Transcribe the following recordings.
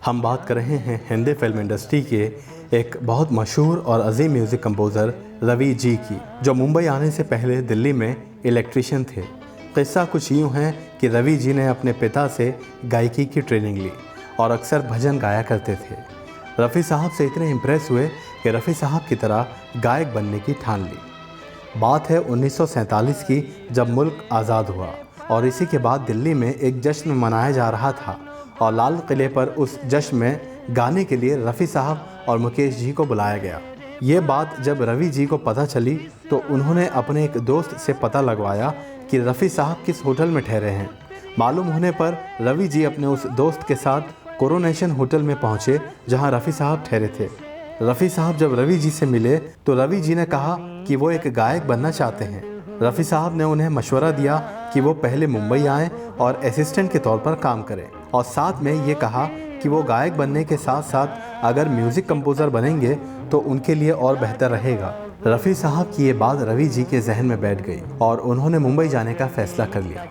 हम बात कर रहे हैं हिंदी फिल्म इंडस्ट्री के एक बहुत मशहूर और अजीम म्यूज़िक कंपोज़र रवि जी की, जो मुंबई आने से पहले दिल्ली में इलेक्ट्रीशियन थे। किस्सा कुछ यूँ है कि रवि जी ने अपने पिता से गायकी की ट्रेनिंग ली और अक्सर भजन गाया करते थे। रफ़ी साहब से इतने इम्प्रेस हुए कि रफ़ी साहब की तरह गायक बनने की ठान ली। बात है 1947 की, जब मुल्क आज़ाद हुआ और इसी के बाद दिल्ली में एक जश्न मनाया जा रहा था और लाल किले पर उस जश्न में गाने के लिए रफ़ी साहब और मुकेश जी को बुलाया गया। ये बात जब रवि जी को पता चली तो उन्होंने अपने एक दोस्त से पता लगवाया कि रफ़ी साहब किस होटल में ठहरे हैं। मालूम होने पर रवि जी अपने उस दोस्त के साथ कोरोनेशन होटल में पहुंचे, जहां रफ़ी साहब ठहरे थे। रफ़ी साहब जब रवि जी से मिले तो रवि जी ने कहा कि वो एक गायक बनना चाहते हैं। रफ़ी साहब ने उन्हें मशवरा दिया कि वो पहले मुंबई आएँ और असिस्टेंट के तौर पर काम करें, और साथ में ये कहा कि वो गायक बनने के साथ साथ अगर म्यूज़िक कंपोज़र बनेंगे तो उनके लिए और बेहतर रहेगा। रफ़ी साहब की ये बात रवि जी के जहन में बैठ गई और उन्होंने मुंबई जाने का फ़ैसला कर लिया।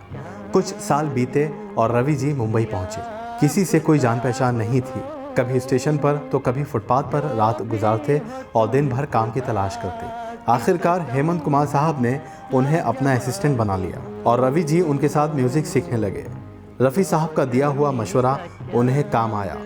कुछ साल बीते और रवि जी मुंबई पहुँचे। किसी से कोई जान पहचान नहीं थी। कभी स्टेशन पर तो कभी फुटपाथ पर रात गुजारते और दिन भर काम की तलाश करते। आखिरकार हेमंत कुमार साहब ने उन्हें अपना असिस्टेंट बना लिया और रवि जी उनके साथ म्यूज़िक सीखने लगे। रफ़ी साहब का दिया हुआ मशवरा उन्हें काम आया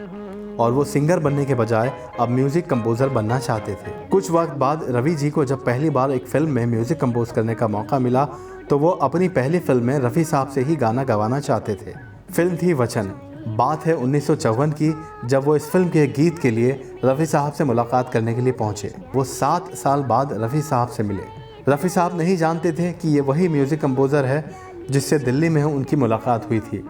और वो सिंगर बनने के बजाय अब म्यूज़िक कंपोज़र बनना चाहते थे। कुछ वक्त बाद रवि जी को जब पहली बार एक फ़िल्म में म्यूज़िक कंपोज करने का मौका मिला तो वो अपनी पहली फ़िल्म में रफ़ी साहब से ही गाना गवाना चाहते थे। फिल्म थी वचन। बात है 1954 की, जब वो इस फिल्म के गीत के लिए रफ़ी साहब से मुलाकात करने के लिए पहुंचे। वो 7 साल बाद रफ़ी साहब से मिले। रफ़ी साहब नहीं जानते थे कि ये वही म्यूज़िक कंपोज़र है जिससे दिल्ली में उनकी मुलाकात हुई थी,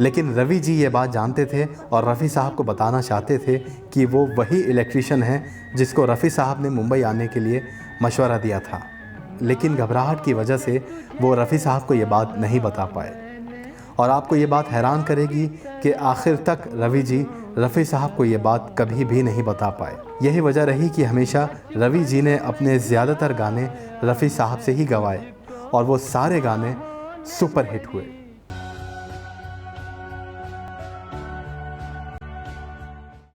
लेकिन रवि जी ये बात जानते थे और रफ़ी साहब को बताना चाहते थे कि वो वही इलेक्ट्रीशियन है जिसको रफ़ी साहब ने मुंबई आने के लिए मशवरा दिया था। लेकिन घबराहट की वजह से वो रफ़ी साहब को ये बात नहीं बता पाए। और आपको ये बात हैरान करेगी कि आखिर तक रवि जी रफ़ी साहब को ये बात कभी भी नहीं बता पाए। यही वजह रही कि हमेशा रवि जी ने अपने ज़्यादातर गाने रफ़ी साहब से ही गवाए और वो सारे गाने सुपर हिट हुए।